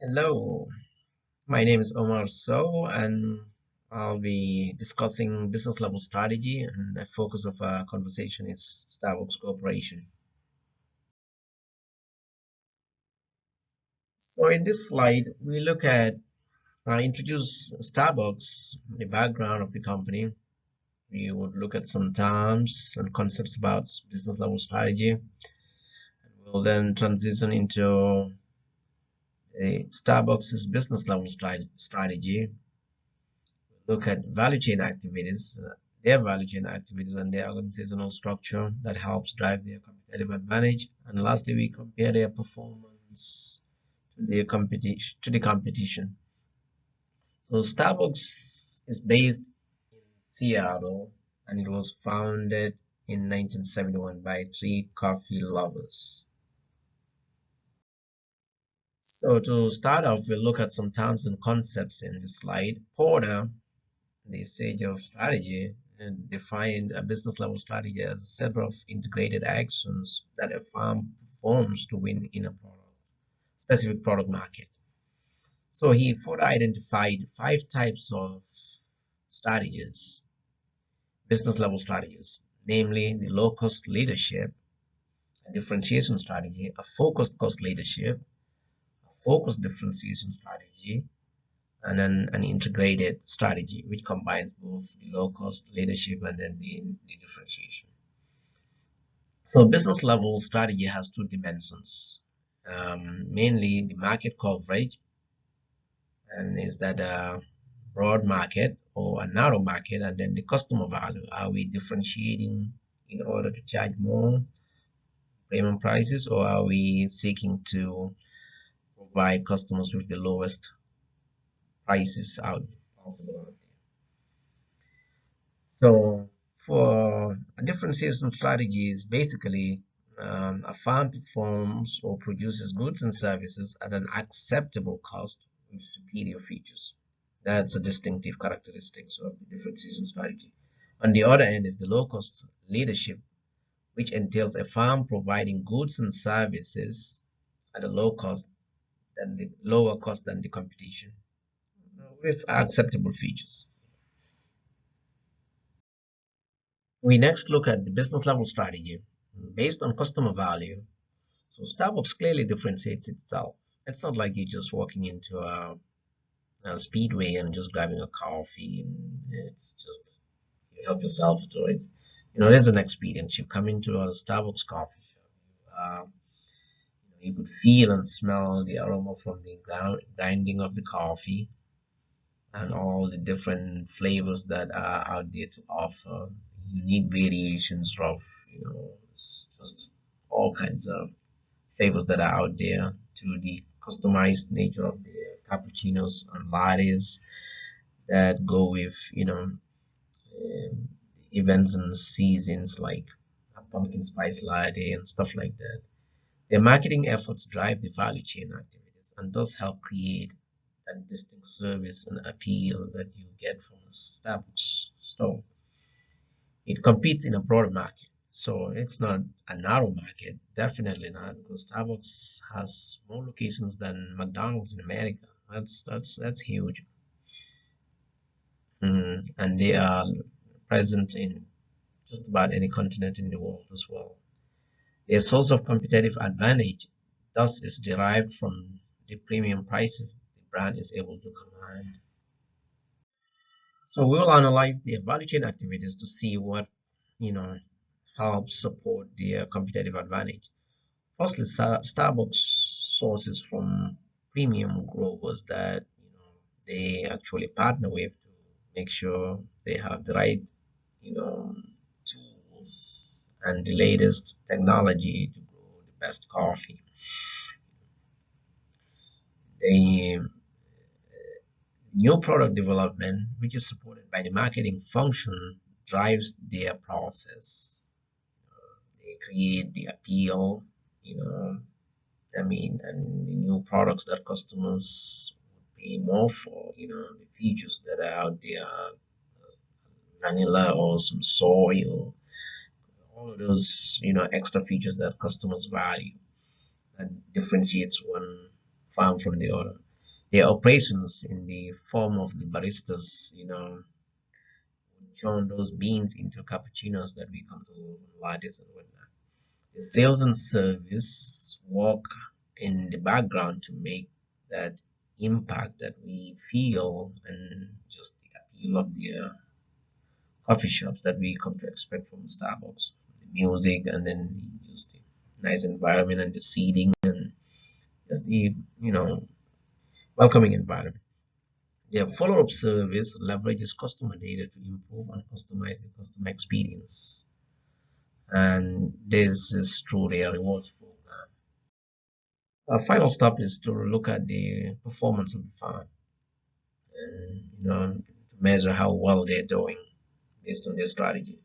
Hello, my name is Omar So, and I'll be discussing business level strategy. And the focus of our conversation is Starbucks Corporation. So, in this slide, we look at introduce Starbucks, the background of the company. We would look at some terms and concepts about business level strategy. We'll then transition into Starbucks' business level strategy, look at value chain activities, their value chain activities and their organizational structure that helps drive their competitive advantage. And lastly, we compare their performance to the competition. So Starbucks is based in Seattle and it was founded in 1971 by three coffee lovers. So to start off, we'll look at some terms and concepts in this slide. Porter, the sage of strategy, and defined a business level strategy as a set of integrated actions that a firm performs to win in a specific product market. So he further identified five types of strategies, business level strategies, namely the low cost leadership, a differentiation strategy, a focused cost leadership, a focused differentiation strategy, and then an integrated strategy which combines both the low cost leadership and then the differentiation. So business level strategy has two dimensions, mainly the market coverage, and is that a broad market or a narrow market, and then the customer value. Are we differentiating in order to charge more premium prices, or are we seeking to provide customers with the lowest prices out possible out there? So for a differentiation strategy is basically a firm performs or produces goods and services at an acceptable cost with superior features. That's a distinctive characteristic of the differentiation strategy. On the other end is the low cost leadership, which entails a firm providing goods and services at a lower cost than the competition with acceptable features. We next look at the business level strategy based on customer value. So Starbucks clearly differentiates itself. It's not like you're just walking into a speedway and just grabbing a coffee and it's just you help yourself to it. There's an experience. You come into a Starbucks coffee shop. You could feel and smell the aroma from the grinding of the coffee and all the different flavors that are out there to offer, unique variations of, it's just all kinds of flavors that are out there, to the customized nature of the cappuccinos and lattes that go with, events and seasons like a pumpkin spice latte and stuff like that. Their marketing efforts drive the value chain activities and thus help create that distinct service and appeal that you get from a Starbucks store. It competes in a broad market, so it's not a narrow market, definitely not, because Starbucks has more locations than McDonald's in America. That's huge. And they are present in just about any continent in the world as well. Their source of competitive advantage thus is derived from the premium prices the brand is able to command. So we'll analyze their value chain activities to see what you know helps support their competitive advantage. Firstly, Starbucks sources from premium growers that they actually partner with to make sure they have the right you know tools and the latest technology to grow the best coffee. The new product development, which is supported by the marketing function, drives their process. They create the appeal, you know, and the new products that customers would pay more for, the features that are out there, vanilla or some soy or all of those, extra features that customers value that differentiates one farm from the other. their operations in the form of the baristas, turn those beans into cappuccinos that we come to lattes and whatnot. The sales and service work in the background to make that impact that we feel and just the appeal of the coffee shops that we come to expect from Starbucks. The music and then just the nice environment and the seating and just the, welcoming environment. Their follow-up service leverages customer data to improve and customize the customer experience. And this is through their rewards program. Our final stop is to look at the performance of the farm and to measure how well they're doing based on their strategy.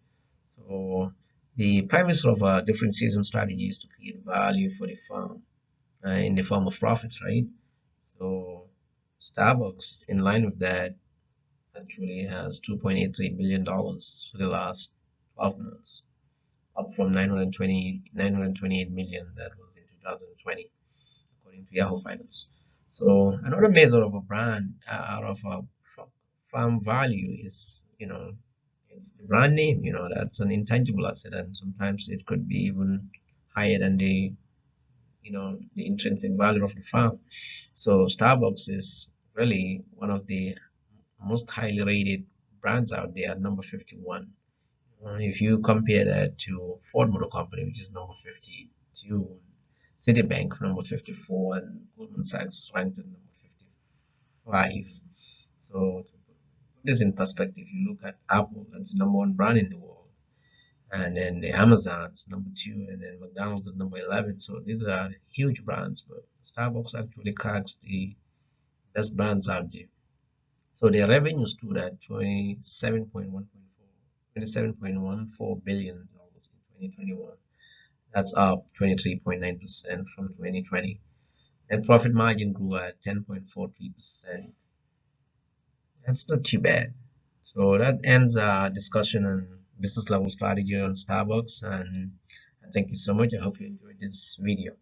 So the premise of a differentiation strategy is to create value for the farm in the form of profits, right? So Starbucks, in line with that, actually has $2.83 billion for the last 12 months, up from 928 million that was in 2020, according to Yahoo Finance. So another measure of a brand out of a farm value is, it's the brand name. That's an intangible asset, and sometimes it could be even higher than the intrinsic value of the farm. So Starbucks is really one of the most highly rated brands out there at number 51. If you compare that to Ford Motor Company, which is number 52, Citibank number 54, and Goldman Sachs ranked at number 55. So to put this in perspective, you look at Apple, that's the number one brand in the world, and then the Amazon's number two, and then McDonald's at number 11. So these are huge brands, but Starbucks actually cracks the best brands out there. So their revenue stood at 27.14 billion dollars in 2021. That's up 23.9% from 2020. Net profit margin grew at 10.43%. That's not too bad. So that ends our discussion on business level strategy on Starbucks. And thank you so much. I hope you enjoyed this video.